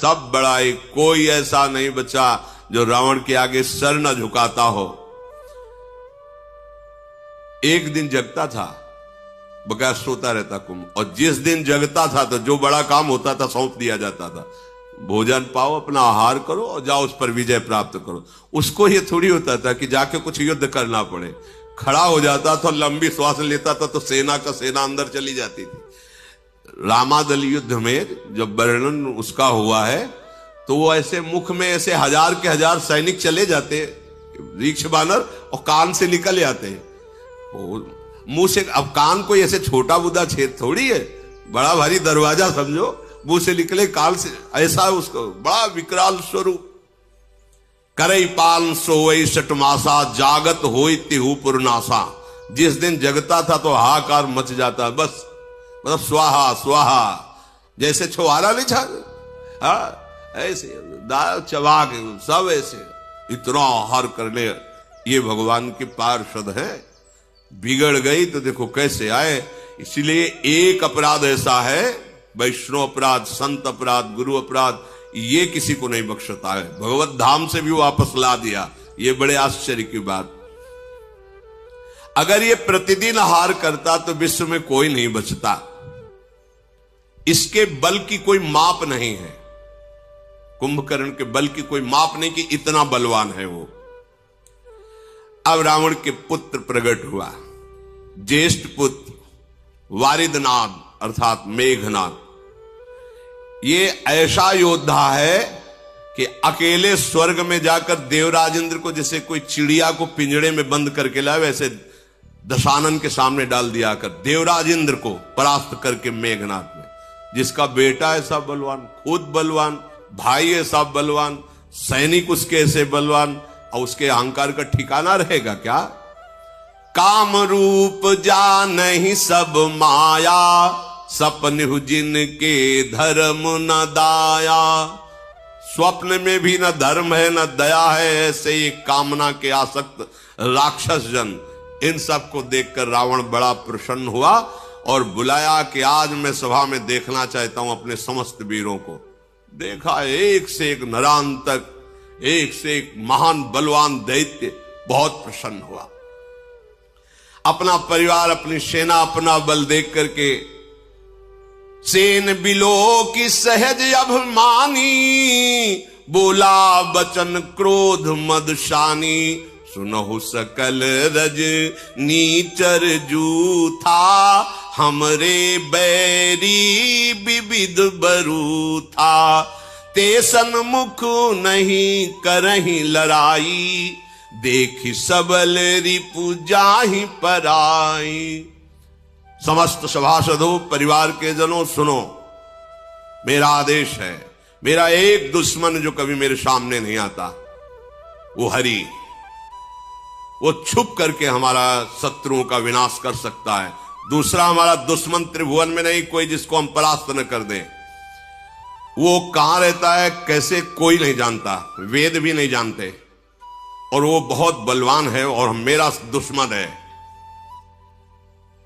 सब बड़ाई, कोई ऐसा नहीं बचा जो रावण के आगे सर न झुकाता हो। एक दिन जगता था, बगैर सोता रहता कुंभ, और जिस दिन जगता था तो जो बड़ा काम होता था सौंप दिया जाता था, भोजन पाओ, अपना आहार करो और जाओ उस पर विजय प्राप्त करो। उसको ये थोड़ी होता था कि जाके कुछ युद्ध करना पड़े। खड़ा हो जाता था, लंबी श्वास लेता था तो सेना का सेना अंदर चली जाती थी। रामादल युद्ध में जब वर्णन उसका हुआ है तो वो ऐसे मुख में ऐसे हजार के हजार सैनिक चले जाते, रीक्ष बानर, और कान से निकल आते हैं मुंह से। अब कान कोई ऐसे छोटा बुदा छेद थोड़ी है, बड़ा भारी दरवाजा समझो, मुंह से निकले कान से, ऐसा उसको बड़ा विकराल स्वरूप। करई पाल सोई सटमासा, जागत होई तिहु पुरनासा। जिस दिन जगता था तो हाहाकार मच जाता, बस मतलब स्वाहा स्वाहा, जैसे छुआरा नहीं छा, ऐसे दाल चबा के सब ऐसे इतना आहार कर ले। ये भगवान के पार्षद हैं, बिगड़ गई तो देखो कैसे आए। इसलिए एक अपराध ऐसा है, वैष्णव अपराध, संत अपराध, गुरु अपराध, ये किसी को नहीं बख्शता है। भगवत धाम से भी वापस ला दिया, ये बड़े आश्चर्य की बात। अगर ये प्रतिदिन आहार करता तो विश्व में कोई नहीं बचता। इसके बल की कोई माप नहीं है, कुंभकर्ण के बल की कोई माप नहीं कि इतना बलवान है वो। अब रावण के पुत्र प्रकट हुआ, ज्येष्ठ पुत्र वारिदनाद अर्थात मेघनाद। ये ऐसा योद्धा है कि अकेले स्वर्ग में जाकर देवराज इंद्र को, जैसे कोई चिड़िया को पिंजड़े में बंद करके लाए, वैसे दशानन के सामने डाल दिया कर देवराज इंद्र को परास्त करके मेघनाद में। जिसका बेटा ऐसा बलवान, खुद बलवान, भाई ऐसा बलवान, सैनिक उसके ऐसे बलवान, और उसके अहंकार का ठिकाना रहेगा क्या? काम रूप जा नहीं सब माया, सपन जिनके धर्म न दाया। स्वप्न में भी न धर्म है न दया है, ऐसे ही कामना के आसक्त राक्षस जन। इन सब को देखकर रावण बड़ा प्रसन्न हुआ और बुलाया कि आज मैं सभा में देखना चाहता हूं अपने समस्त वीरों को। देखा एक से एक नरांतक, एक से एक महान बलवान दैत्य, बहुत प्रसन्न हुआ। अपना परिवार, अपनी सेना, अपना बल देख करके सेन बिलो की सहज अभिमानी, बोला बचन क्रोध मदशानी। सुनहु सकल रज नीचर जूथा, हमरे बैरी विविध बरू था। ते सन्मुख नहीं करही लड़ाई, देखी सबल रिपु जाहि पराई। समस्त सभासदों, परिवार के जनों, सुनो, मेरा आदेश है। मेरा एक दुश्मन जो कभी मेरे सामने नहीं आता, वो हरि। वो छुप करके हमारा शत्रुओं का विनाश कर सकता है। दूसरा हमारा दुश्मन त्रिभुवन में नहीं कोई जिसको हम परास्त न कर दें। वो कहां रहता है, कैसे, कोई नहीं जानता, वेद भी नहीं जानते, और वो बहुत बलवान है और मेरा दुश्मन है।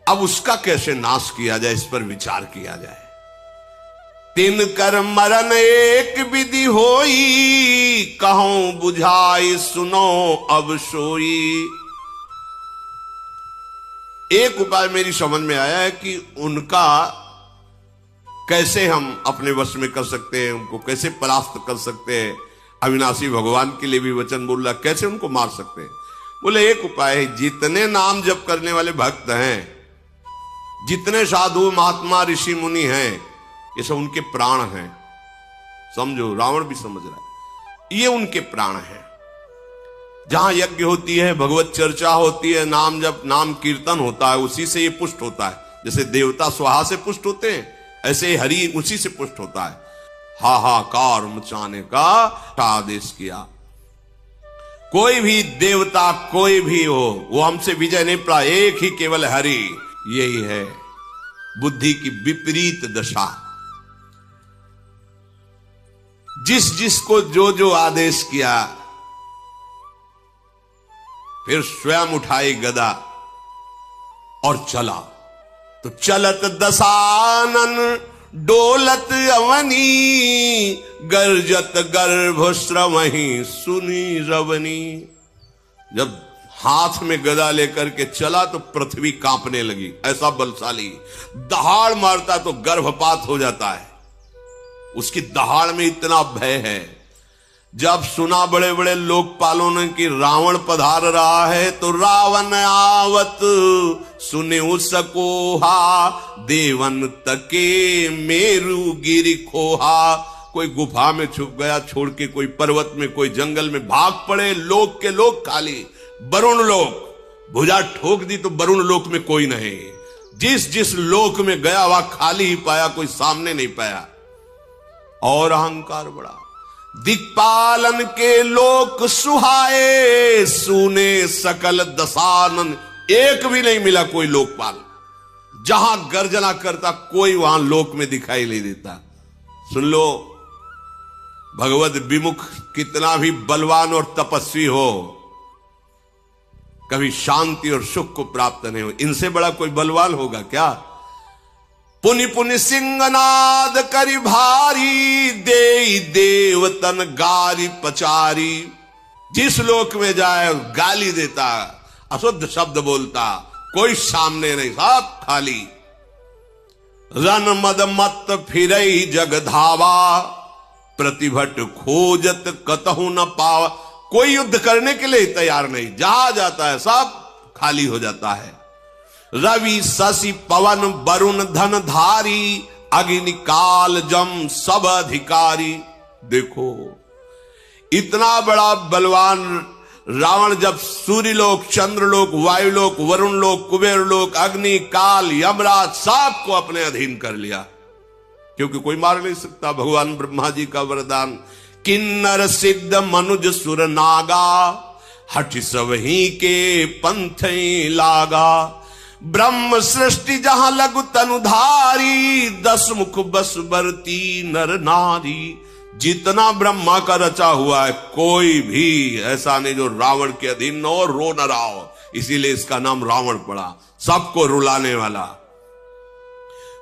अब उसका कैसे नाश किया जाए, इस पर विचार किया जाए। तिन कर मरण एक विधि होई, कहूं बुझाई सुनो अब सोई। एक उपाय मेरी समझ में आया है कि उनका कैसे हम अपने वश में कर सकते हैं, उनको कैसे परास्त कर सकते हैं। अविनाशी भगवान के लिए भी वचन बोल रहा, कैसे उनको मार सकते हैं। बोले एक उपाय है, जितने नाम जप करने वाले भक्त हैं, जितने साधु महात्मा ऋषि मुनि हैं, ये सब उनके प्राण हैं। समझो, रावण भी समझ रहा है, ये उनके प्राण हैं। जहां यज्ञ होती है, भगवत चर्चा होती है, नाम जप, नाम कीर्तन होता है, उसी से ये पुष्ट होता है। जैसे देवता स्वाहा से पुष्ट होते हैं, ऐसे हरि उसी से पुष्ट होता है। हाहाकार मचाने का आदेश किया। कोई भी देवता, कोई भी हो, वो हमसे विजय नहीं पा, एक ही केवल हरि। यही है बुद्धि की विपरीत दशा। जिस जिसको जो जो आदेश किया, फिर स्वयं उठाई गदा और चला। तो चलत दशानन डोलत अवनी, गर्जत गर्भ श्रवही सुनी रवनी। जब हाथ में गदा लेकर के चला तो पृथ्वी कांपने लगी, ऐसा बलशाली। दहाड़ मारता तो गर्भपात हो जाता है, उसकी दहाड़ में इतना भय है। जब सुना बड़े बड़े लोकपालों ने कि रावण पधार रहा है, तो रावण आवत सुने सकोहा, देवन तके मेरु गिरि खोहा। कोई गुफा में छुप गया छोड़ के, कोई पर्वत में, कोई जंगल में भाग पड़े। लोक के लोग खाली, वरुण लोक भुजा ठोक दी तो वरुण लोक में कोई नहीं। जिस जिस लोक में गया वह खाली ही पाया, कोई सामने नहीं पाया। और अहंकार बड़ा। दिक्पालन के लोक सुहाए, सुने सकल दशानन। एक भी नहीं मिला कोई लोकपाल, जहां गर्जना करता कोई वहां लोक में दिखाई नहीं देता। सुन लो, भगवत विमुख कितना भी बलवान और तपस्वी हो, कभी शांति और सुख को प्राप्त नहीं हो। इनसे बड़ा कोई बलवान होगा क्या? पुनि पुनि सिंहनाद करी भारी, दे देवतन गारी पचारी। जिस लोक में जाए गाली देता, अशुद्ध शब्द बोलता, कोई सामने नहीं, सब खाली। रन मद मत फिरई जग धावा, प्रतिभट खोजत कतहु न पावा। कोई युद्ध करने के लिए तैयार नहीं, जहां जाता है सब खाली हो जाता है। रवि शशि पवन वरुण धन धारी, अग्नि काल जम सब अधिकारी। देखो इतना बड़ा बलवान रावण जब सूर्यलोक, चंद्रलोक, वायुलोक, वरुण लोक, कुबेर लोक, अग्नि काल, यमराज सबको अपने अधीन कर लिया, क्योंकि कोई मार नहीं सकता। भगवान ब्रह्मा जी का वरदान, किन्नर सिद्ध मनुज सुर नागा, हठ सब ही के पंथ लागा। ब्रह्म सृष्टि जहां लघु तनुधारी, 10 मुख बस बरती नर नारी। जितना ब्रह्मा का रचा हुआ है, कोई भी ऐसा नहीं जो रावण के अधीन न हो, रो न रहा हो। इसीलिए इसका नाम रावण पड़ा, सबको रुलाने वाला।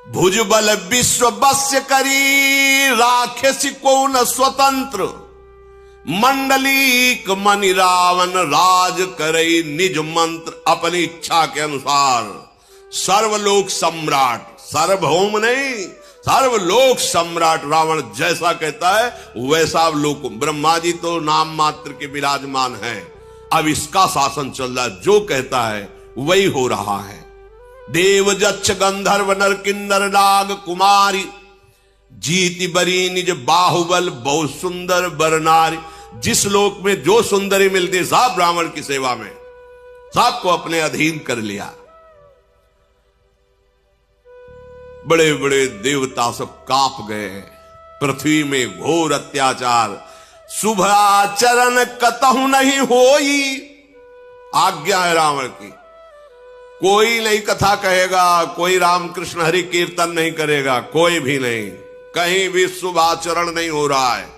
भुजबल विश्व बस्य करी, राखे को न स्वतंत्र। मंडलीक मनि रावण राज करई, निज मंत्र अपनी इच्छा के अनुसार। सर्वलोक सम्राट, सार्वभौम नहीं, सर्वलोक सम्राट रावण जैसा कहता है वैसा लोक। ब्रह्मा जी तो नाम मात्र के विराजमान हैं, अब इसका शासन चल रहा है, जो कहता है वही हो रहा है। देव जच्छ गंधर्व नर किन्नर नाग कुमारी, जीति बरी निज बाहुबल बहु सुंदर बरनारी। जिस लोक में जो सुंदरी मिलती, सब ब्राह्मण की सेवा में, सबको अपने अधीन कर लिया। बड़े बड़े देवता सब कांप गए। पृथ्वी में घोर अत्याचार, शुभ आचरण कतहु नहीं होई। आज्ञा है रावण की, कोई नहीं कथा कहेगा, कोई रामकृष्ण हरि कीर्तन नहीं करेगा, कोई भी नहीं, कहीं भी शुभ आचरण नहीं हो रहा है।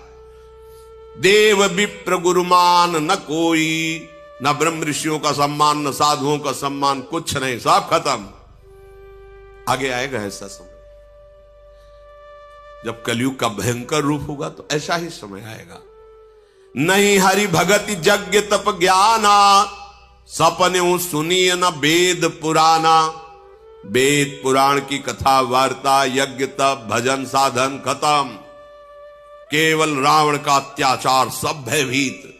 देव विप्र गुरुमान न कोई, न ब्रह्म ऋषियों का सम्मान, न साधुओं का सम्मान, कुछ नहीं, सब खत्म। आगे आएगा ऐसा समय, जब कलयुग का भयंकर रूप होगा तो ऐसा ही समय आएगा। नहीं हरि भगति यज्ञ तप ज्ञाना, सपने सुनिय न वेद पुराना। वेद पुराण की कथा वार्ता, यज्ञ तप भजन साधन खत्म। केवल रावण का अत्याचार, सब भयभीत।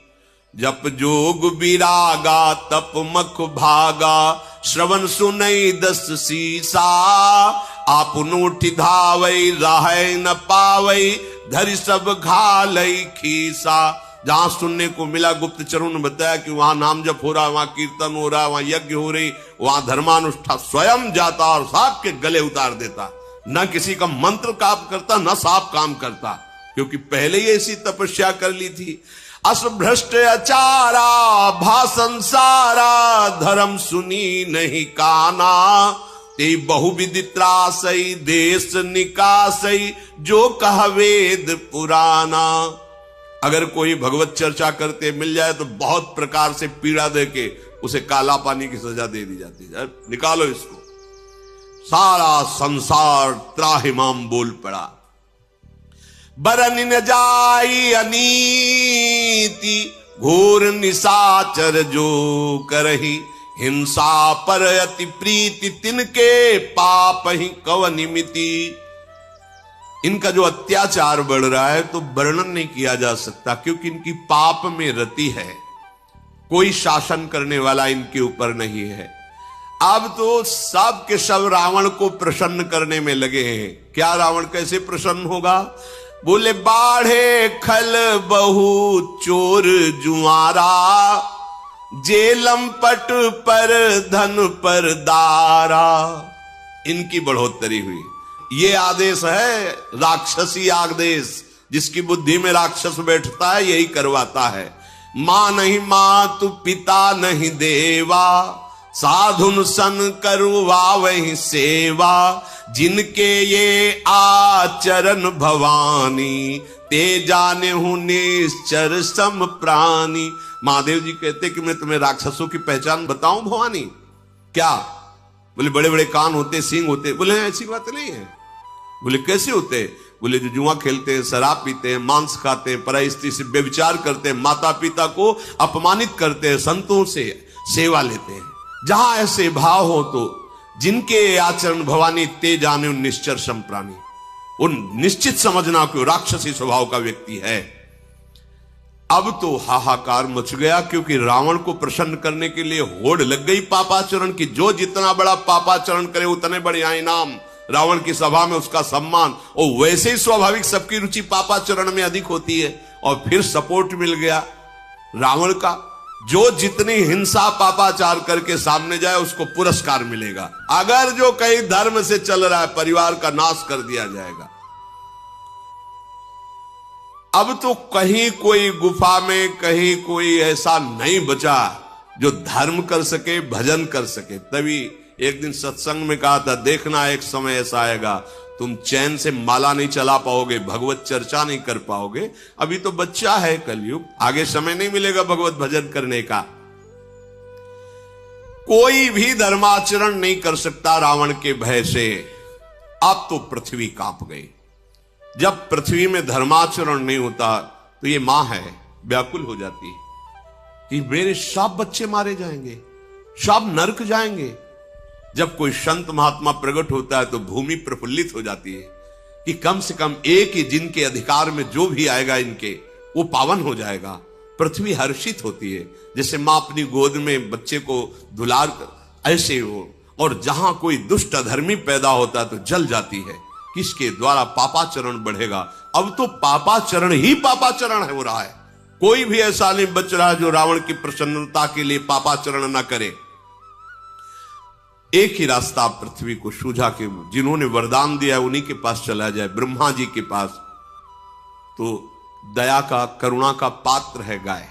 जप जोग विरागा तप मख भागा, श्रवण सुनई 10 सीसा। आपनो ठिधावई राहै न पावई, धरि सब घालई खीसा। जहां सुनने को मिला, गुप्तचरों ने बताया कि वहां नाम जप हो रहा, वहां कीर्तन हो रहा, वहां यज्ञ हो रही, वहां धर्मानुष्ठान, स्वयं जाता और सांप के गले उतार देता। न किसी का मंत्र काम करता, न सांप काम करता, क्योंकि पहले ही ऐसी तपस्या कर ली थी। असभ्रष्ट अचारा भाषण सारा, धर्म सुनी नहीं काना। ते बहुविधि त्रासई देश निकासई, जो कह वेद पुराना। अगर कोई भगवत चर्चा करते मिल जाए तो बहुत प्रकार से पीड़ा देके उसे काला पानी की सजा दे दी जाती है। निकालो इसको। सारा संसार त्राहिमाम बोल पड़ा। बरन न जाई अनीति, घोर निशाचर जो करही, हिंसा पर अति प्रीति, तिनके पाप ही कवनिमिति। इनका जो अत्याचार बढ़ रहा है तो वर्णन नहीं किया जा सकता, क्योंकि इनकी पाप में रति है, कोई शासन करने वाला इनके ऊपर नहीं है। अब तो सब के सब रावण को प्रसन्न करने में लगे हैं। क्या रावण कैसे प्रसन्न होगा? बोले बाढ़े खल बहु चोर जुआरा, जेलम पट पर धन पर दारा। इनकी बढ़ोतरी हुई। ये आदेश है राक्षसी आदेश, जिसकी बुद्धि में राक्षस बैठता है यही करवाता है। मां नहीं मातु पिता नहीं देवा, साधुन सन करवा वही सेवा, जिनके ये आचरण भवानी, ते जाने हूं निश्चर सम प्राणी। महादेव जी कहते कि मैं तुम्हें राक्षसों की पहचान बताऊं भवानी? क्या? बोले बड़े बड़े कान होते, सींग होते। बोले ऐसी बात नहीं है। बोले कैसे होते? बोले जो जुआ खेलते हैं, शराब पीते हैं, मांस खाते हैं, पराई स्त्री से व्यभिचार करते हैं, माता पिता को अपमानित करते हैं, संतों से सेवा लेते हैं। जहां ऐसे भाव हो तो जिनके आचरण भवानी, ते जाने निश्चर सम प्राणी, उन निश्चित समझना कि राक्षसी स्वभाव का व्यक्ति है। अब तो हाहाकार मच गया, क्योंकि रावण को प्रसन्न करने के लिए होड़ लग गई पापाचरण की। जो जितना बड़ा पापाचरण करे उतने बढ़िया इनाम, रावण की सभा में उसका सम्मान। और वैसे ही स्वाभाविक सबकी रुचि पापाचरण में अधिक होती है। और फिर सपोर्ट मिल गया रावण का। जो जितनी हिंसा पापाचार करके सामने जाए उसको पुरस्कार मिलेगा। अगर जो कहीं धर्म से चल रहा है, परिवार का नाश कर दिया जाएगा। अब तो कहीं कोई गुफा में, कहीं कोई ऐसा नहीं बचा जो धर्म कर सके, भजन कर सके। तभी एक दिन सत्संग में कहा था, देखना एक समय ऐसा आएगा तुम चैन से माला नहीं चला पाओगे, भगवत चर्चा नहीं कर पाओगे। अभी तो बच्चा है कलयुग, आगे समय नहीं मिलेगा भगवत भजन करने का। कोई भी धर्माचरण नहीं कर सकता रावण के भय से। अब तो पृथ्वी कांप गई। जब पृथ्वी में धर्माचरण नहीं होता तो ये मां है व्याकुल हो जाती है कि मेरे सब बच्चे मारे जाएंगे, सब नरक जाएंगे। जब कोई संत महात्मा प्रकट होता है तो भूमि प्रफुल्लित हो जाती है कि कम से कम एक ही जिनके अधिकार में जो भी आएगा इनके, वो पावन हो जाएगा। पृथ्वी हर्षित होती है, जैसे मां अपनी गोद में बच्चे को दुलार कर, ऐसे हो। और जहां कोई दुष्ट अधर्मी पैदा होता है तो जल जाती है, किसके द्वारा पापाचरण बढ़ेगा। अब तो पापाचरण ही पापाचरण हो रहा है। कोई भी ऐसा नहीं बच रहा जो रावण की प्रसन्नता के लिए पापाचरण न करे। एक ही रास्ता पृथ्वी को सूझा कि जिन्होंने वरदान दिया उन्हीं के पास चला जाए, ब्रह्मा जी के पास। तो दया का, करुणा का पात्र है गाय।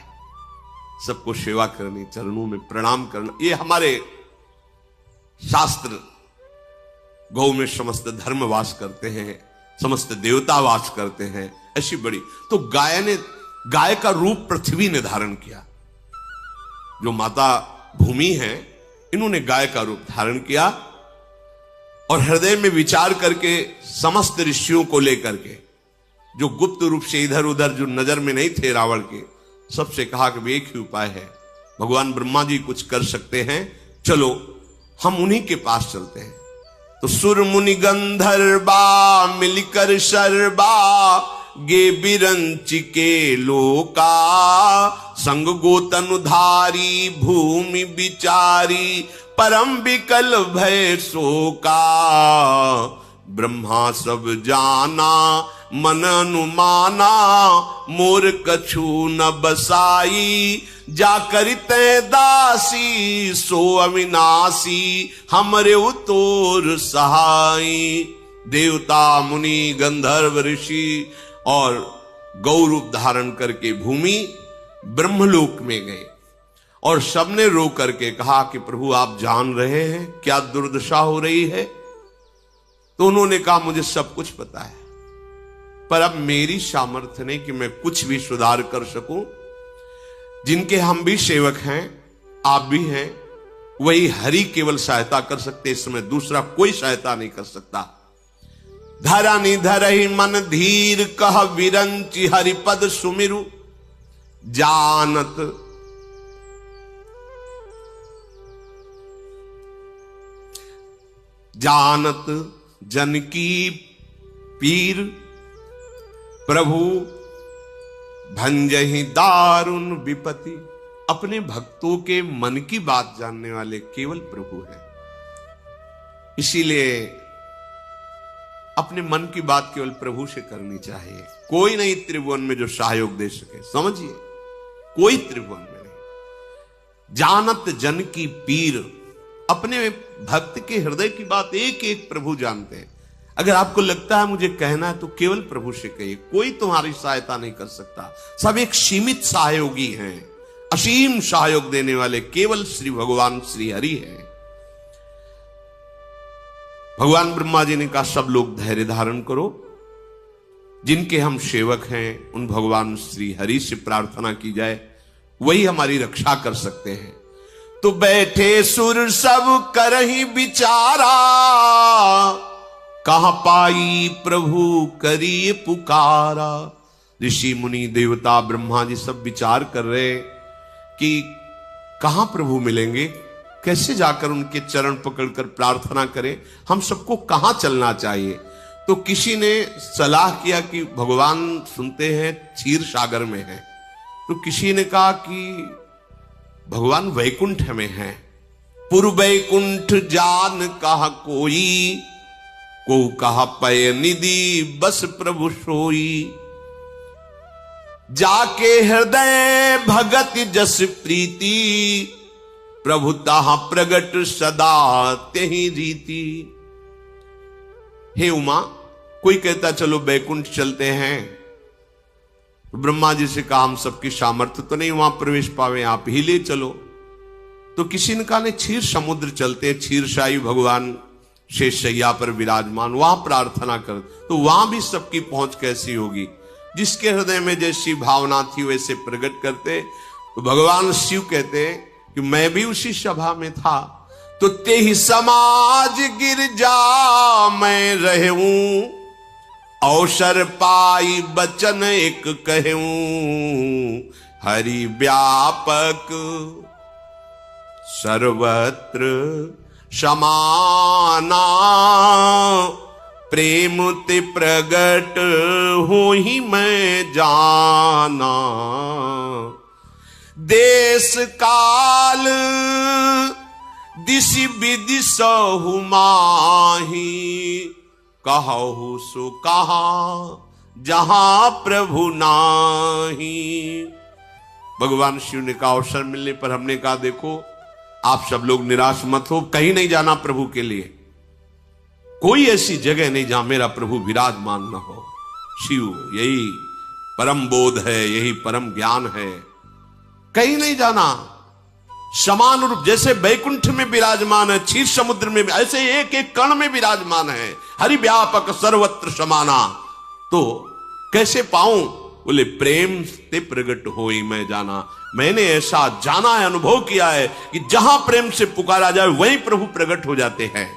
सबको सेवा करनी, चरणों में प्रणाम करना, ये हमारे शास्त्र। गौ में समस्त धर्म वास करते हैं, समस्त देवता वास करते हैं, ऐसी बड़ी। तो गाय का रूप पृथ्वी ने धारण किया। जो माता भूमि है, इन्होंने गाय का रूप धारण किया और हृदय में विचार करके समस्त ऋषियों को लेकर के, जो गुप्त रूप से इधर उधर जो नजर में नहीं थे रावण के, सबसे कहा कि एक ही उपाय है, भगवान ब्रह्मा जी कुछ कर सकते हैं, चलो हम उन्हीं के पास चलते हैं। तो सुर मुनि गंधर्वा मिलकर शर्बा, गे बिरंच के लोका, संग गोतनुधारी भूमि विचारी, परम विकल भय शोका। ब्रह्मा सब जाना मन अनुमाना, मोर कछु न बसाई, जा करिते दासी सो अविनाशी, हमरे उतोर सहाई। देवता मुनि गंधर्व ऋषि और गौ रूप धारण करके भूमि ब्रह्मलोक में गए और सबने रो करके कहा कि प्रभु आप जान रहे हैं क्या दुर्दशा हो रही है। तो उन्होंने कहा मुझे सब कुछ पता है, पर अब मेरी सामर्थ्य नहीं कि मैं कुछ भी सुधार कर सकूं। जिनके हम भी सेवक हैं, आप भी हैं, वही हरि केवल सहायता कर सकते, इस समय दूसरा कोई सहायता नहीं कर सकता। धरनि धरहि मन धीर कह विरंचि हरिपद सुमिरु जानत जानत जन की पीर प्रभु भंजहि दारुण विपति। अपने भक्तों के मन की बात जानने वाले केवल प्रभु हैं। इसीलिए अपने मन की बात केवल प्रभु से करनी चाहिए। कोई नहीं त्रिभुवन में जो सहयोग दे सके, समझिए, कोई त्रिभुवन में नहीं। जानत जन की पीर, अपने भक्त के हृदय की बात एक एक प्रभु जानते हैं। अगर आपको लगता है मुझे कहना है तो केवल प्रभु से कहिए, कोई तुम्हारी सहायता नहीं कर सकता। सब एक सीमित सहयोगी हैं, असीम सहयोग देने वाले केवल श्री भगवान श्री हरि हैं। भगवान ब्रह्मा जी ने कहा सब लोग धैर्य धारण करो, जिनके हम सेवक हैं उन भगवान श्री हरि से प्रार्थना की जाए, वही हमारी रक्षा कर सकते हैं। तो बैठे सुर सब करहि विचारा, कहां पाई प्रभु करिए पुकारा। ऋषि मुनि देवता ब्रह्मा जी सब विचार कर रहे कि कहां प्रभु मिलेंगे, कैसे जाकर उनके चरण पकड़कर प्रार्थना करें, हम सबको कहां चलना चाहिए। तो किसी ने सलाह किया कि भगवान सुनते हैं क्षीर सागर में हैं। तो किसी ने कहा कि भगवान वैकुंठ में हैं। पुर वैकुंठ जान कहा कोई, को कहा पय निधि बस प्रभु सोई। जाके हृदय भगत जस प्रीति, प्रभु ताहा प्रगट सदा तेहि रीति। हे उमा, कोई कहता चलो बैकुंठ चलते हैं, तो ब्रह्मा जी से कहा हम सबकी सामर्थ्य तो नहीं वहां प्रवेश पावे, आप ही ले चलो। तो किसी ने कहा नहीं, क्षीर समुद्र चलते, क्षीरशाही भगवान शेषशैया पर विराजमान, वहां प्रार्थना कर। तो वहां भी सबकी पहुंच कैसी होगी, जिसके हृदय में जैसी भावना थी वैसे प्रकट करते। तो भगवान शिव कहते कि मैं भी उसी सभा में था, तो ते ही समाज गिरजा मैं रहूं, अवसर पाई बचन एक कहूं। हरि व्यापक सर्वत्र समाना, प्रेम ते प्रगट हो ही मैं जाना। देश काल दिशि विदिशहु माही, कहु सो कहा जहां प्रभु नाही। भगवान शिव ने कहा अवसर मिलने पर हमने कहा देखो आप सब लोग निराश मत हो, कहीं नहीं जाना प्रभु के लिए, कोई ऐसी जगह नहीं जहां मेरा प्रभु विराजमान न हो। शिव यही परम बोध है, यही परम ज्ञान है, कहीं नहीं जाना। समान रूप जैसे बैकुंठ में विराजमान है, क्षीर समुद्र में, ऐसे एक एक कण में विराजमान है। हरि व्यापक सर्वत्र समाना। तो कैसे पाऊं, बोले प्रेम ते प्रगट होई मैं जाना। मैंने ऐसा जाना है, अनुभव किया है कि जहां प्रेम से पुकारा जाए वहीं प्रभु प्रकट हो जाते हैं।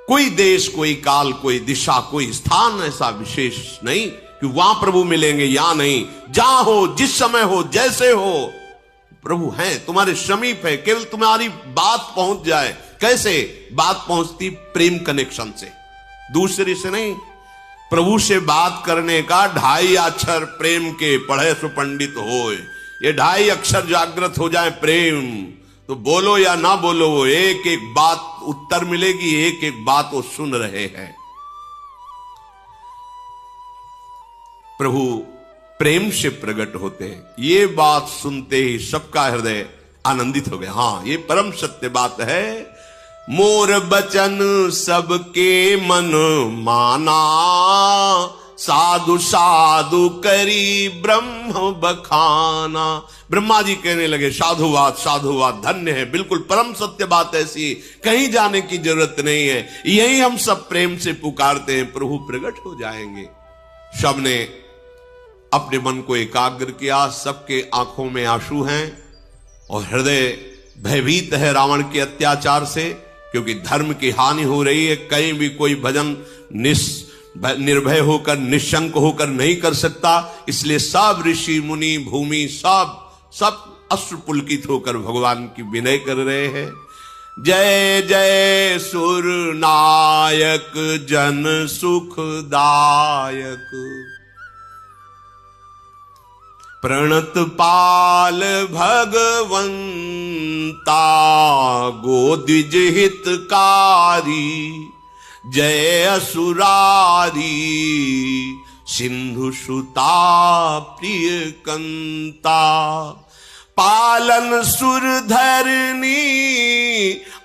कोई देश, कोई काल, कोई दिशा, कोई स्थान ऐसा विशेष नहीं कि वहां प्रभु मिलेंगे या नहीं। जहां हो, जिस समय हो, जैसे हो, प्रभु हैं, तुम्हारे समीप है, केवल तुम्हारी बात पहुंच जाए। कैसे बात पहुंचती? प्रेम कनेक्शन से, दूसरे से नहीं। प्रभु से बात करने का 2.5 अक्षर प्रेम के पढ़े सो पंडित होए। ये 2.5 अक्षर जागृत हो जाए प्रेम, तो बोलो या ना बोलो, वो एक एक बात उत्तर मिलेगी, एक एक बात वो सुन रहे हैं। प्रभु प्रेम से प्रकट होते हैं। ये बात सुनते ही सबका हृदय आनंदित हो गया। हां, ये परम सत्य बात है। मोर बचन सबके मन माना, साधु साधु करी ब्रह्म बखाना। ब्रह्मा जी कहने लगे साधुवाद साधुवाद, धन्य है, बिल्कुल परम सत्य बात ऐसी, कहीं जाने की जरूरत नहीं है, यही हम सब प्रेम से पुकारते हैं, प्रभु प्रकट हो जाएंगे। सबने अपने मन को एकाग्र किया, सबके आंखों में आंसू हैं और हृदय भयभीत है रावण के अत्याचार से। क्योंकि धर्म की हानि हो रही है। कहीं भी कोई भजन निर्भय होकर, निशंक होकर नहीं कर सकता। इसलिए सब ऋषि मुनि भूमि सब अश्रु पुलकित होकर भगवान की विनय कर रहे हैं। जय जय सुर नायक जन सुखदायक, प्रणत पाल भगवंता गोद्विज हितकारी, जय असुरारी सिंधु सुता प्रिय कंता, पालन सुर धरनी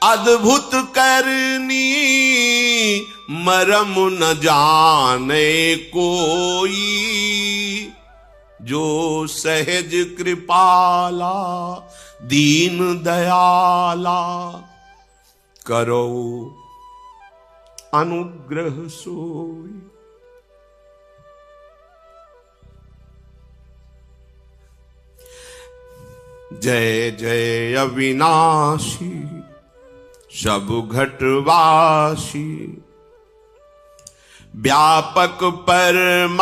अद्भुत करनी, मरम न जाने कोई, जो सहज कृपाला दीन दयाला, करो अनुग्रह सोई। जय जय अविनाशी सब घटवासी, व्यापक परमानंदा,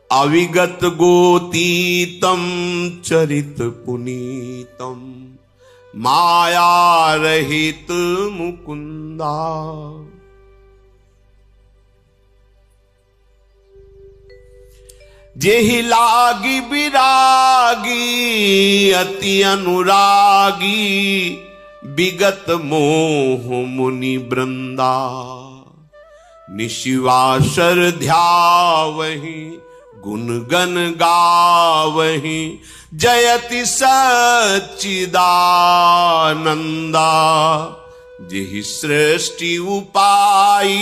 अविगत गोतीतम चरित पुनीतम, माया रहित मुकुंदा। जेहि लागी विरागी अति अनुरागी, विगत मोह मुनि वृंदा, निशिवासर ध्यावहि गुण गण गावहि, जयति सच्चिदानंदा। जेहि सृष्टि उपाई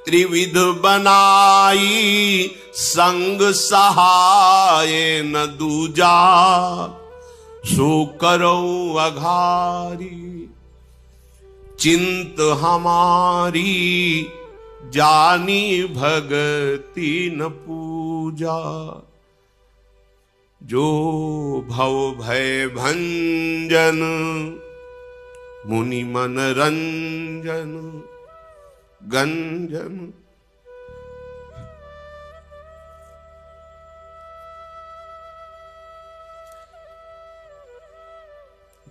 त्रिविध बनाई, संग सहाय न दूजा, सो करो अघारी। चिंत हमारी जानी भगति न पूजा, जो भव भय भंजन मुनि मन रंजन गंजन।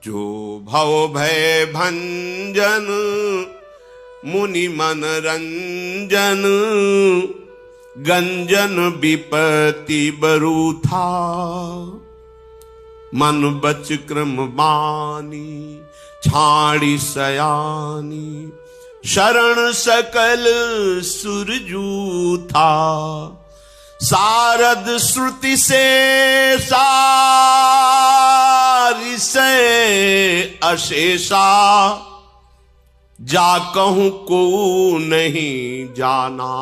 जो भव भय भंजन मुनि मन रंजन, गंजन विपत्ति बरूथा, मन बच क्रम बानी छाड़ी सयानी, शरण सकल सुरजू था। शारद श्रुति से सारी से अशेषा, जा कहूं को नहीं जाना।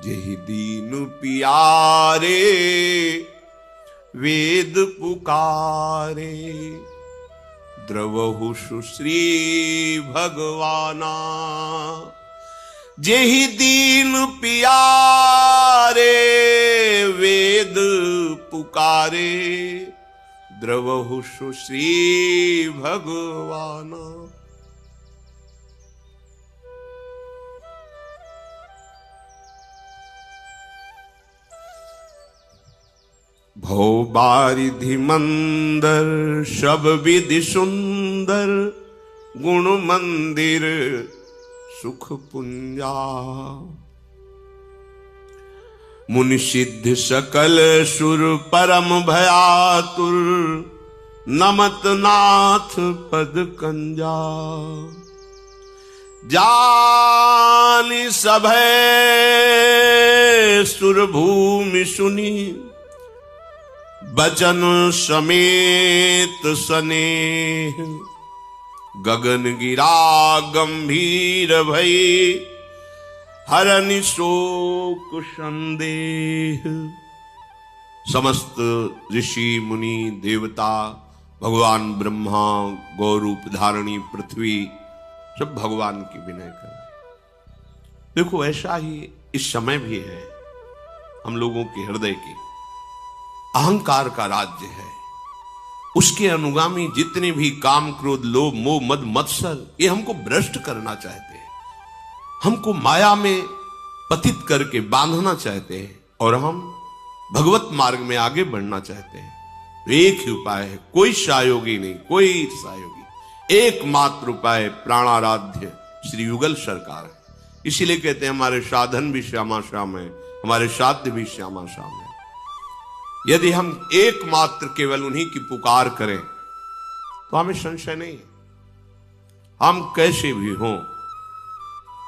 जेहि दीन पियारे वेद पुकारे, द्रवहु सुश्री भगवाना। जेहि दीन पियारे वेद पुकारे, द्रवहु सुश्री भगवाना। भव बारिधि मंदर सब विधि सुंदर, गुण मंदिर सुख पुंजा। मुनि सिद्ध सकल सुर परम भयातुर, नमत नाथ पद कंजा। जानि सभय सुर भूमि सुनी, बचन समेत स्नेह। गगन गिरा गंभीर भई, हरनि शोक संदेह। समस्त ऋषि मुनि देवता, भगवान ब्रह्मा, गौरूप धारणी पृथ्वी, सब भगवान की विनय कर। देखो ऐसा ही इस समय भी है हम लोगों के हृदय की। अहंकार का राज्य है। उसके अनुगामी जितने भी काम, क्रोध, लोभ, मोह, मद, मत्सर, ये हमको भ्रष्ट करना चाहते हैं, हमको माया में पतित करके बांधना चाहते हैं और हम भगवत मार्ग में आगे बढ़ना चाहते हैं। तो एक ही उपाय है, कोई सहयोगी नहीं, कोई सहयोगी, एकमात्र उपाय प्राणाराध्य श्री युगल सरकार है। इसीलिए कहते हैं हमारे साधन भी श्यामा श्याम है, हमारे साध्य भी श्यामा श्याम है। यदि हम एकमात्र केवल उन्हीं की पुकार करें तो हमें संशय नहीं है, हम कैसे भी हों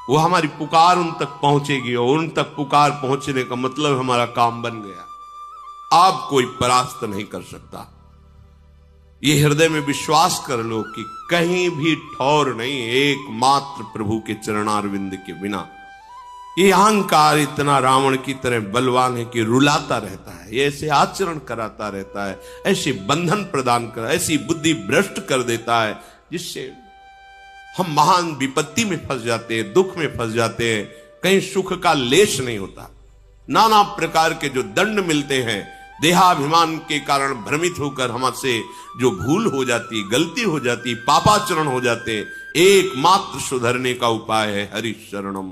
वो हमारी पुकार उन तक पहुंचेगी और उन तक पुकार पहुंचने का मतलब हमारा काम बन गया। आप कोई परास्त नहीं कर सकता। ये हृदय में विश्वास कर लो कि कहीं भी ठौर नहीं, एकमात्र प्रभु के चरणारविंद के बिना। ये अहंकार इतना रावण की तरह बलवान है कि रुलाता रहता है, ये ऐसे आचरण कराता रहता है, ऐसे बंधन प्रदान कर, ऐसी बुद्धि भ्रष्ट कर देता है जिससे हम महान विपत्ति में फंस जाते हैं, दुख में फंस जाते हैं, कहीं सुख का लेश नहीं होता। नाना प्रकार के जो दंड मिलते हैं, देहाभिमान के कारण भ्रमित होकर हमसे जो भूल हो जाती, गलती हो जाती, पापाचरण हो जाते, एकमात्र सुधरने का उपाय है हरि शरणम।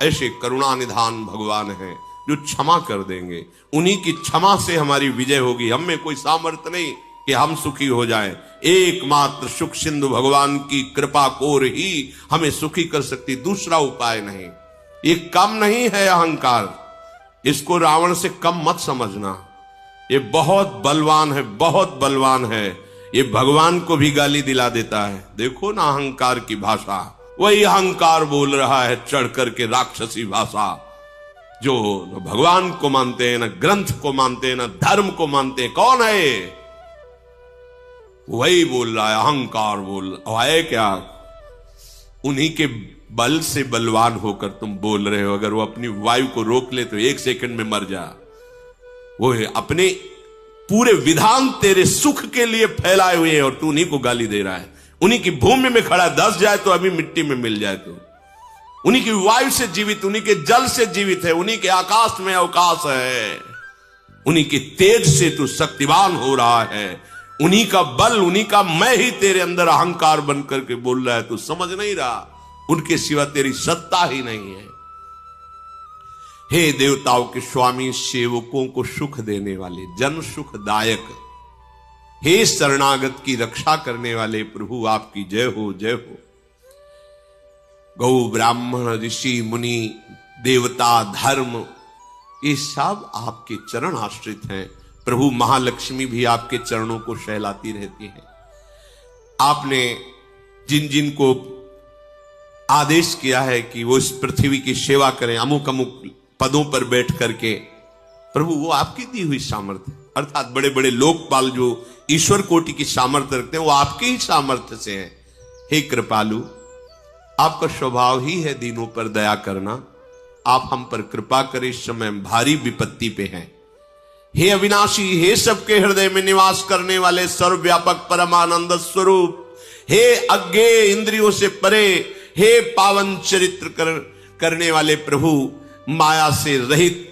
ऐसे करुणा निधान भगवान हैं जो क्षमा कर देंगे, उन्हीं की क्षमा से हमारी विजय होगी। हम में कोई सामर्थ्य नहीं कि हम सुखी हो जाएं, एकमात्र सुख सिंधु भगवान की कृपा कोर ही हमें सुखी कर सकती, दूसरा उपाय नहीं। ये कम नहीं है अहंकार, इसको रावण से कम मत समझना। ये बहुत बलवान है, बहुत बलवान है। ये भगवान को भी गाली दिला देता है। देखो ना अहंकार की भाषा, वही अहंकार बोल रहा है चढ़ करके राक्षसी भाषा, जो न भगवान को मानते हैं, न ग्रंथ को मानते हैं, न धर्म को मानते हैं। कौन है? वही बोल रहा है, अहंकार बोल है क्या? उन्हीं के बल से बलवान होकर तुम बोल रहे हो। अगर वो अपनी वायु को रोक ले तो 1 सेकंड में मर जा। वो अपने पूरे विधान तेरे सुख के लिए फैलाए हुए हैं और तू उन्हीं को गाली दे रहा है। उन्हीं की भूमि में खड़ा धस जाए तो अभी मिट्टी में मिल जाए। तो उन्हीं की वायु से जीवित, उन्हीं के जल से जीवित है, उन्हीं के आकाश में अवकाश है, उन्हीं के तेज से तू शक्तिवान हो रहा है। उन्हीं का बल, उन्हीं का मैं ही तेरे अंदर अहंकार बन करके बोल रहा है। तू समझ नहीं रहा, उनके सिवा तेरी सत्ता ही नहीं है। हे देवताओं के स्वामी, सेवकों को सुख देने वाले, जन सुखदायक, हे शरणागत की रक्षा करने वाले प्रभु, आपकी जय हो, जय हो। गौ ब्राह्मण ऋषि मुनि देवता धर्म, ये सब आपके चरण आश्रित हैं। प्रभु महालक्ष्मी भी आपके चरणों को सहलाती रहती है। आपने जिन जिन को आदेश किया है कि वो इस पृथ्वी की सेवा करें, अमुक अमुक पदों पर बैठ करके, प्रभु वो आपकी दी हुई सामर्थ्य, अर्थात बड़े बड़े लोकपाल जो ईश्वर कोटि की सामर्थ्य रखते हैं, वो आपके ही सामर्थ्य से हैं। हे कृपालु, आपका स्वभाव ही है दीनों पर दया करना। आप हम पर कृपा करें, इस समय भारी विपत्ति पे हैं। हे अविनाशी, हे सबके हृदय में निवास करने वाले सर्वव्यापक परमानंद स्वरूप, हे अज्ञेय इंद्रियों से परे, हे पावन चरित्र करने वाले प्रभु, माया से रहित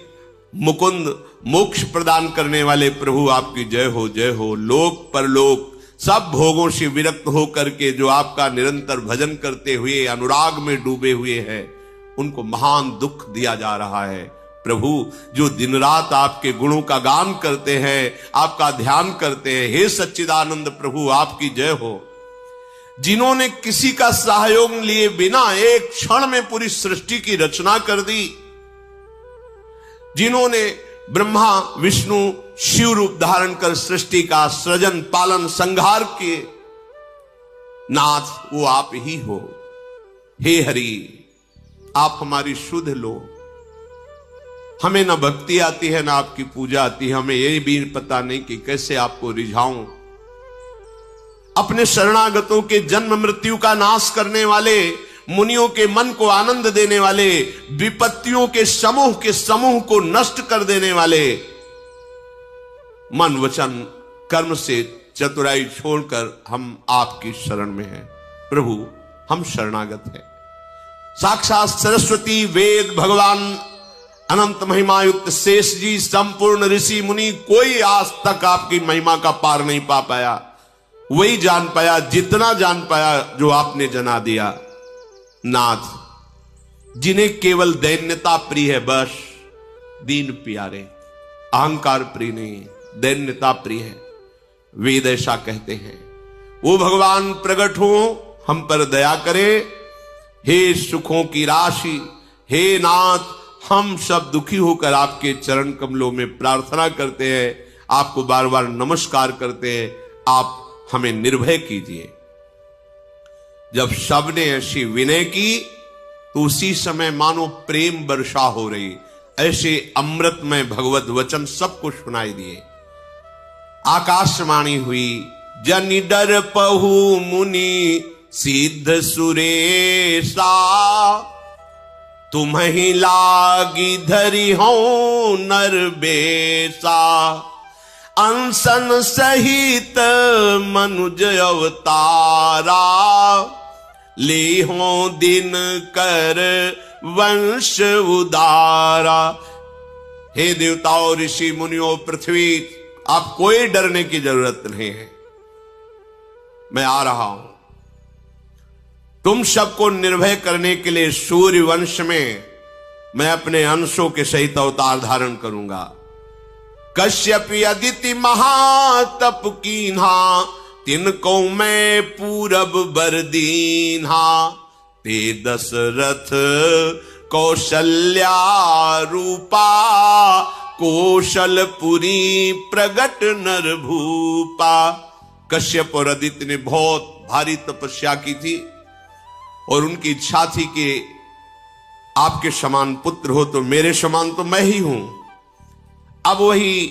मुकुंद, मोक्ष प्रदान करने वाले प्रभु, आपकी जय हो, जय हो। लोक परलोक सब भोगों से विरक्त होकर के जो आपका निरंतर भजन करते हुए अनुराग में डूबे हुए हैं, उनको महान दुख दिया जा रहा है। प्रभु जो दिन रात आपके गुणों का गान करते हैं, आपका ध्यान करते हैं, हे सच्चिदानंद प्रभु, आपकी जय हो। जिन्होंने किसी का सहयोग लिए बिना एक क्षण में पूरी सृष्टि की रचना कर दी, जिन्होंने ब्रह्मा विष्णु शिव रूप धारण कर सृष्टि का सृजन पालन संहार किए, नाथ वो आप ही हो। हे हरि, आप हमारी सुध लो। हमें ना भक्ति आती है, ना आपकी पूजा आती है, हमें यही भी पता नहीं कि कैसे आपको रिझाऊं। अपने शरणागतों के जन्म मृत्यु का नाश करने वाले, मुनियों के मन को आनंद देने वाले, विपत्तियों के समूह को नष्ट कर देने वाले, मन वचन कर्म से चतुराई छोड़कर हम आपकी शरण में हैं। प्रभु हम शरणागत हैं। साक्षात सरस्वती वेद भगवान अनंत महिमा युक्त शेष जी, संपूर्ण ऋषि मुनि, कोई आज तक आपकी महिमा का पार नहीं पा पाया। वही जान पाया, जितना जान पाया जो आपने जना दिया। नाथ, जिन्हें केवल दैन्यता प्रिय है, बस दीन प्यारे, अहंकार प्रिय नहीं, दैन्यता प्रिय है, वेद ऐसा कहते हैं। वो भगवान प्रकट हो, हम पर दया करे। हे सुखों की राशि, हे नाथ, हम सब दुखी होकर आपके चरण कमलों में प्रार्थना करते हैं, आपको बार बार नमस्कार करते हैं, आप हमें निर्भय कीजिए। जब सबने ऐसी विनय की तो उसी समय मानो प्रेम वर्षा हो रही, ऐसे अमृतमय भगवत वचन सबको सुनाई दिए। आकाशवाणी हुई, जनि डर पहु मुनि सिद्ध सुरेशा, तुम्हि लागी धरि हो नर बेसा, अंसन सहित मनुज अवतारा, ले हो दिन कर वंश उदारा। हे देवताओं, ऋषि मुनियों, पृथ्वी, आप कोई डरने की जरूरत नहीं है, मैं आ रहा हूं। तुम सबको निर्भय करने के लिए सूर्य वंश में मैं अपने अंशों के सहित अवतार धारण करूंगा। कश्यपि अदिति महातप कीन्हा, तिनको मैं पूरब बर दीन्हा, ते दशरथ कौशल्या रूपा, कौशलपुरी प्रगट नर भूपा। कश्यप और अदिति ने बहुत भारी तपस्या की थी और उनकी इच्छा थी कि आपके समान पुत्र हो तो मेरे समान तो मैं ही हूं। अब वही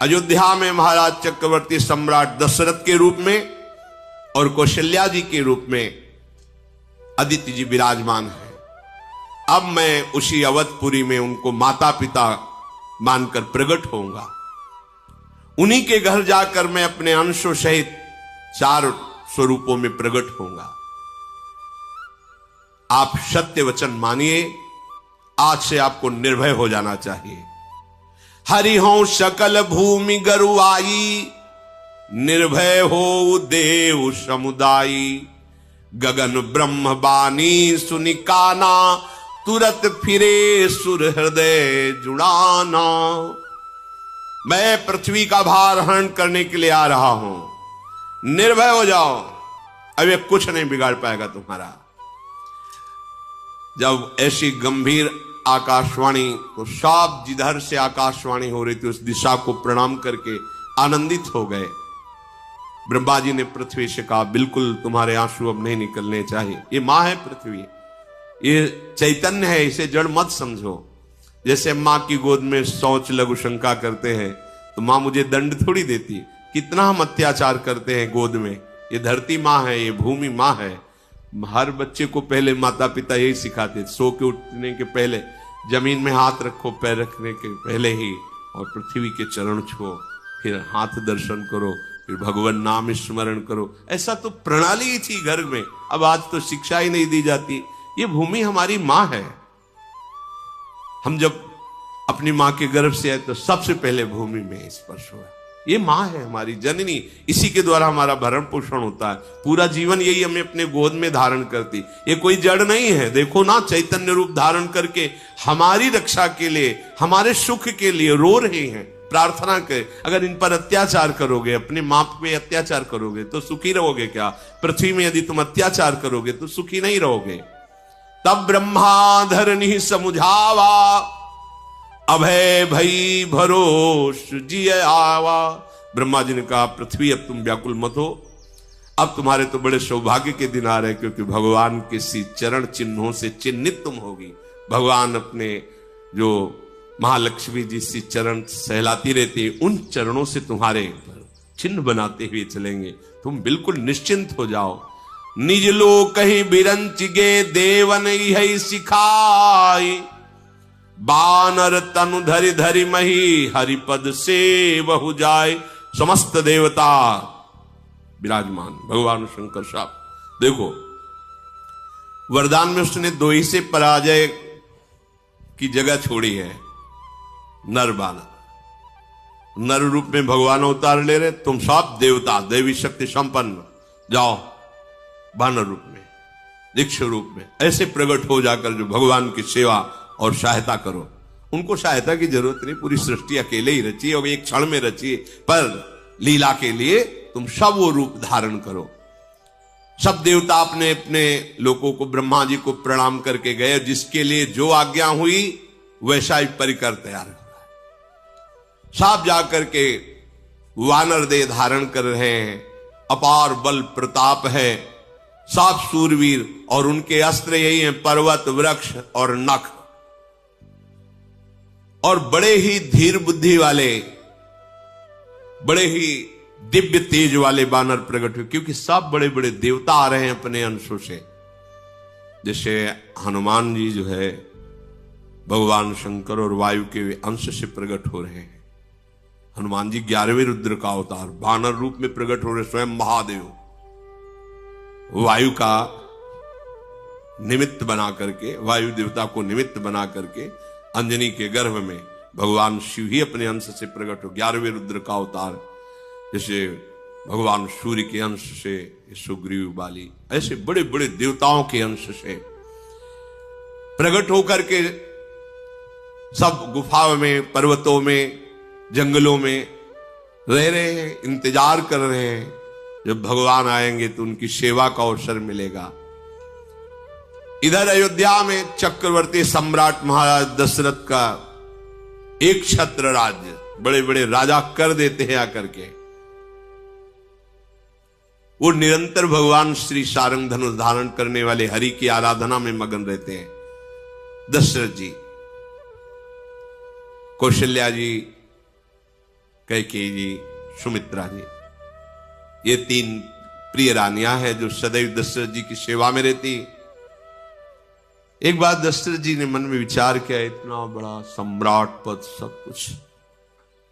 अयोध्या में महाराज चक्रवर्ती सम्राट दशरथ के रूप में और कौशल्या जी के रूप में अदिति जी विराजमान है। अब मैं उसी अवधपुरी में उनको माता पिता मानकर प्रकट होऊंगा। उन्हीं के घर जाकर मैं अपने अंशों सहित 4 स्वरूपों में प्रकट होऊंगा। आप सत्य वचन मानिए, आज से आपको निर्भय हो जाना चाहिए। हरि हो सकल भूमि गरुआई, निर्भय हो देव समुदायी, गगन ब्रह्म बानी सुनिकाना, तुरत फिरे सुर हृदय जुड़ाना। मैं पृथ्वी का भार हरण करने के लिए आ रहा हूं, निर्भय हो जाओ, अब ये कुछ नहीं बिगाड़ पाएगा तुम्हारा। जब ऐसी गंभीर आकाशवाणी, तो सब जिधर से आकाशवाणी हो रही थी उस दिशा को प्रणाम करके आनंदित हो गए। ब्रह्मा जी ने पृथ्वी से कहा, बिल्कुल तुम्हारे आंसू अब नहीं निकलने चाहिए। ये मां है पृथ्वी, ये चैतन्य है, इसे जड़ मत समझो। जैसे मां की गोद में शौच लघु शंका करते हैं तो मां मुझे दंड थोड़ी देती। कितना हम अत्याचार करते हैं गोद में। ये धरती मां है, ये भूमि मां है। हर बच्चे को पहले माता पिता यही सिखाते, सो के उठने के पहले जमीन में हाथ रखो, पैर रखने के पहले ही, और पृथ्वी के चरण छुओ, फिर हाथ दर्शन करो, फिर भगवान नाम स्मरण करो। ऐसा तो प्रणाली ही थी घर में। अब आज तो शिक्षा ही नहीं दी जाती। ये भूमि हमारी मां है। हम जब अपनी मां के गर्भ से आए तो सबसे पहले भूमि में स्पर्श हुआ। ये मां है हमारी जननी, इसी के द्वारा हमारा भरण पोषण होता है। पूरा जीवन यही हमें अपने गोद में धारण करती। ये कोई जड़ नहीं है। देखो ना, चैतन्य रूप धारण करके हमारी रक्षा के लिए, हमारे सुख के लिए रो रहे हैं, प्रार्थना कर। अगर इन पर अत्याचार करोगे, अपने मां पे अत्याचार करोगे तो सुखी रहोगे क्या? पृथ्वी में यदि तुम अत्याचार करोगे तो सुखी नहीं रहोगे। तब ब्रह्मा धरनी समुझावा, अभय भई भरोस जिय आवा। ब्रह्मा जी ने कहा, पृथ्वी अब तुम व्याकुल मत हो, अब तुम्हारे तो बड़े सौभाग्य के दिन आ रहे, क्योंकि भगवान के सी चरण चिन्हों से चिन्हित तुम होगी। भगवान अपने जो महालक्ष्मी जी सी चरण सहलाती रहती है, उन चरणों से तुम्हारे चिन्ह बनाते हुए चलेंगे। तुम बिल्कुल निश्चिंत हो जाओ। निज लोक कहीं बिरंच गे देवन यही सिखाई, बानर तनु धरि धरि मही हरिपद से बहु जाए। समस्त देवता विराजमान, भगवान शंकर साहब। देखो, वरदान में उसने 2 ही से पराजय की जगह छोड़ी है। नर बानर, नर रूप में भगवान अवतार ले रहे, तुम सब देवता देवी शक्ति संपन्न जाओ बानर रूप में, दीक्ष रूप में ऐसे प्रकट हो जाकर जो भगवान की सेवा और सहायता करो। उनको सहायता की जरूरत नहीं, पूरी सृष्टि अकेले ही रची और एक क्षण में रची, पर लीला के लिए तुम सब वो रूप धारण करो। सब देवता अपने अपने लोगों को ब्रह्मा जी को प्रणाम करके गए, जिसके लिए जो आज्ञा हुई वैसा ही परिकर तैयार हुआ। सब जाकर के वानर देह धारण कर रहे हैं, अपार बल प्रताप है, सब सूरवीर, और उनके अस्त्र यही हैं पर्वत वृक्ष और नख। और बड़े ही धीर बुद्धि वाले, बड़े ही दिव्य तेज वाले बानर प्रकट हुए, क्योंकि सब बड़े बड़े देवता आ रहे हैं अपने अंशों से। जैसे हनुमान जी जो है भगवान शंकर और वायु के अंश से प्रकट हो रहे हैं। हनुमान जी 11वें रुद्र का अवतार बानर रूप में प्रकट हो रहे, स्वयं महादेव वायु का निमित्त बना करके, वायु देवता को निमित्त बना करके अंजनी के गर्भ में भगवान शिव ही अपने अंश से प्रकट हो, 11वें रुद्र का अवतार। जैसे भगवान सूर्य के अंश से सुग्रीव बाली, ऐसे बड़े बड़े देवताओं के अंश से प्रकट होकर के सब गुफाओं में, पर्वतों में, जंगलों में रह रहे हैं, इंतजार कर रहे हैं जब भगवान आएंगे तो उनकी सेवा का अवसर मिलेगा। इधर अयोध्या में चक्रवर्ती सम्राट महाराज दशरथ का एक छत्र राज्य, बड़े बड़े राजा कर देते हैं आकर के, वो निरंतर भगवान श्री सारंग धनुष धारण करने वाले हरि की आराधना में मगन रहते हैं। दशरथ जी, कौशल्या जी, कैकेयी जी, सुमित्रा जी, ये 3 प्रिय रानियां हैं जो सदैव दशरथ जी की सेवा में रहती। एक बार दशरथ जी ने मन में विचार किया, इतना बड़ा सम्राट पद सब कुछ,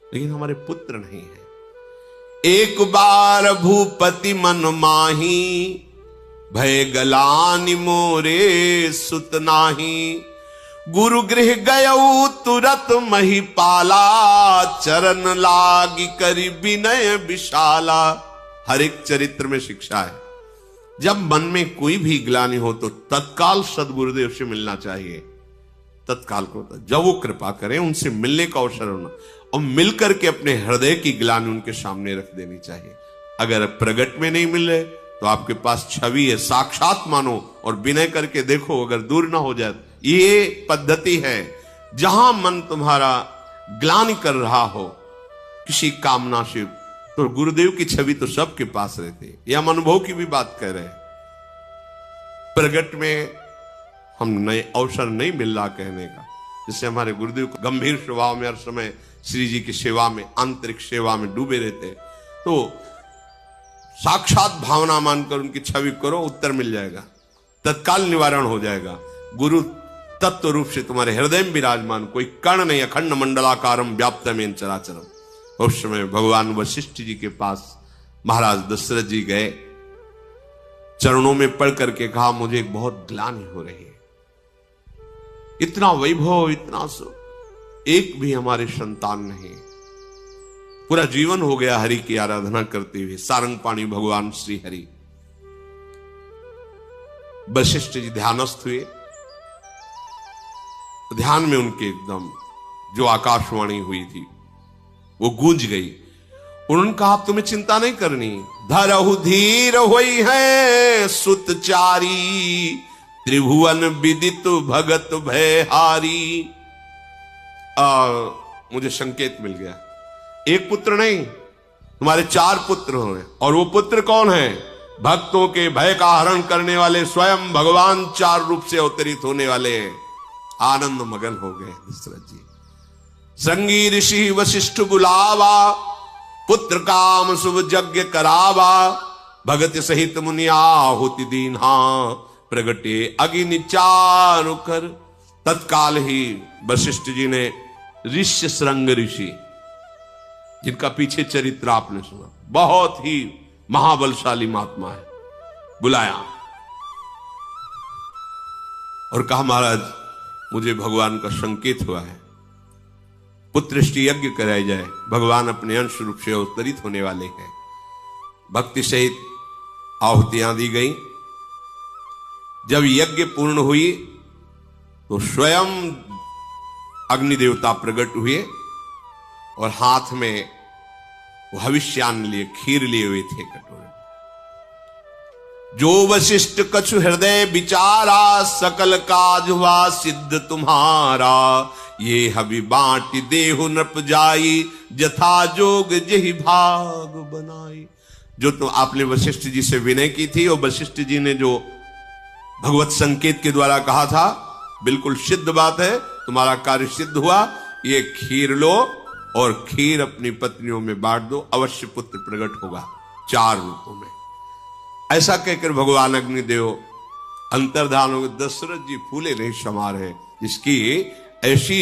लेकिन हमारे पुत्र नहीं है। एक बार भूपति मन माही, भय गलानि मोरे सुत नाही। गुरु गृह गयऊ तुरत महिपाला, चरण लागी करी विनय विशाला। हर एक चरित्र में शिक्षा है, जब मन में कोई भी ग्लानि हो तो तत्काल सदगुरुदेव से मिलना चाहिए। तत्काल को जब वो कृपा करें उनसे मिलने का अवसर होना, और मिलकर के अपने हृदय की ग्लानि उनके सामने रख देनी चाहिए। अगर प्रगट में नहीं मिल रहे तो आपके पास छवि है, साक्षात मानो और विनय करके देखो, अगर दूर ना हो जाए। ये पद्धति है, जहां मन तुम्हारा ग्लानि कर रहा हो किसी कामना से, तो गुरुदेव की छवि तो सबके पास रहती। यह हम अनुभव की भी बात कर रहे हैं। प्रगट में हम नए अवसर नहीं मिल रहा कहने का, जिससे हमारे गुरुदेव को गंभीर स्वभाव में हर समय श्री जी की सेवा में, आंतरिक सेवा में डूबे रहते, तो साक्षात भावना मानकर उनकी छवि करो, उत्तर मिल जाएगा, तत्काल निवारण हो जाएगा। गुरु तत्व रूप से तुम्हारे हृदय में विराजमान, कोई कर्ण नहीं, अखंड मंडलाकारम व्याप्तमेन चराचरम। उस समय भगवान वशिष्ठ जी के पास महाराज दशरथ जी गए, चरणों में पड़ करके कहा, मुझे बहुत ग्लानि हो रही है, इतना वैभव, इतना सुख, एक भी हमारे संतान नहीं, पूरा जीवन हो गया हरि की आराधना करते हुए। सारंगपाणी भगवान श्री हरि। वशिष्ठ जी ध्यानस्थ हुए, ध्यान में उनके एकदम जो आकाशवाणी हुई थी वो गूंज गई। उन्होंने कहा, आप तुम्हें चिंता नहीं करनी, धरहु धीर होई है सुतचारी, त्रिभुवन विदित भगत भयहारी। मुझे संकेत मिल गया, एक पुत्र नहीं, तुम्हारे 4 पुत्र होंगे, और वो पुत्र कौन है? भक्तों के भय का हरण करने वाले स्वयं भगवान 4 रूप से अवतरित होने वाले हैं। आनंद मगन हो गए दशरथ जी। संगी ऋषि वशिष्ठ बुलावा, पुत्र काम शुभ यज्ञ करावा, भगत सहित मुनिया होती दीन्हा, प्रगटे अग्नि चारु कर। तत्काल ही वशिष्ठ जी ने ऋष्य श्रृंग ऋषि, जिनका पीछे चरित्र आपने सुना, बहुत ही महाबलशाली महात्मा है, बुलाया और कहा, महाराज मुझे भगवान का संकेत हुआ है, पुत्रष्टि यज्ञ कराया जाए। भगवान अपने अंश रूप से अवतरित होने वाले हैं। भक्ति सहित आहुतियां दी गई। जब यज्ञ पूर्ण हुई तो स्वयं अग्नि देवता प्रकट हुए और हाथ में भविष्यान्न लिए, खीर लिए हुए थे कटोरे। जो वशिष्ठ कछु हृदय विचारा, सकल काज हुआ सिद्ध तुम्हारा। ये हवि बांट देहु नृप जाई, जथा जोग जहि भाग बनाई। जो तो आपने वशिष्ठ जी से विनय की थी और वशिष्ठ जी ने जो भगवत संकेत के द्वारा कहा था, बिल्कुल सिद्ध बात है, तुम्हारा कार्य सिद्ध हुआ। ये खीर लो और खीर अपनी पत्नियों में बांट दो, अवश्य पुत्र प्रकट होगा 4 रूपों में। ऐसा कहकर भगवान अग्निदेव अंतर्धान हो गए। दशरथ जी फूले नहीं समा रहे। इसकी ऐसी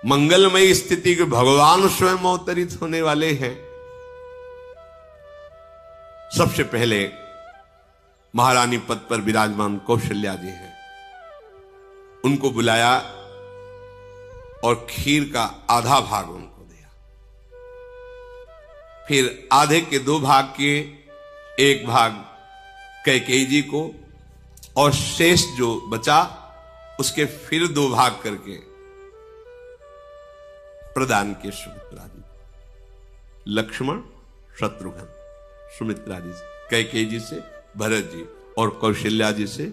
मंगलमयी स्थिति के भगवान स्वयं अवतरित होने वाले हैं। सबसे पहले महारानी पद पर विराजमान कौशल्या जी हैं, उनको बुलाया और खीर का आधा भाग उनको दिया। फिर आधे के 2 भाग किए, 1 भाग कैकेयी जी को और शेष जो बचा उसके फिर 2 भाग करके प्रदान किए सुमित्रा जी। लक्ष्मण, शत्रुघ्न, सुमित्रा जी से, कैकेयी जी से भरत जी और कौशल्या जी से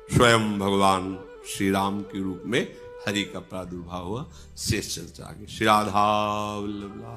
स्वयं भगवान श्री राम के रूप में हरि का प्रादुर्भाव हुआ। शेष चर्चा आगे। श्री राधा वल्लभ।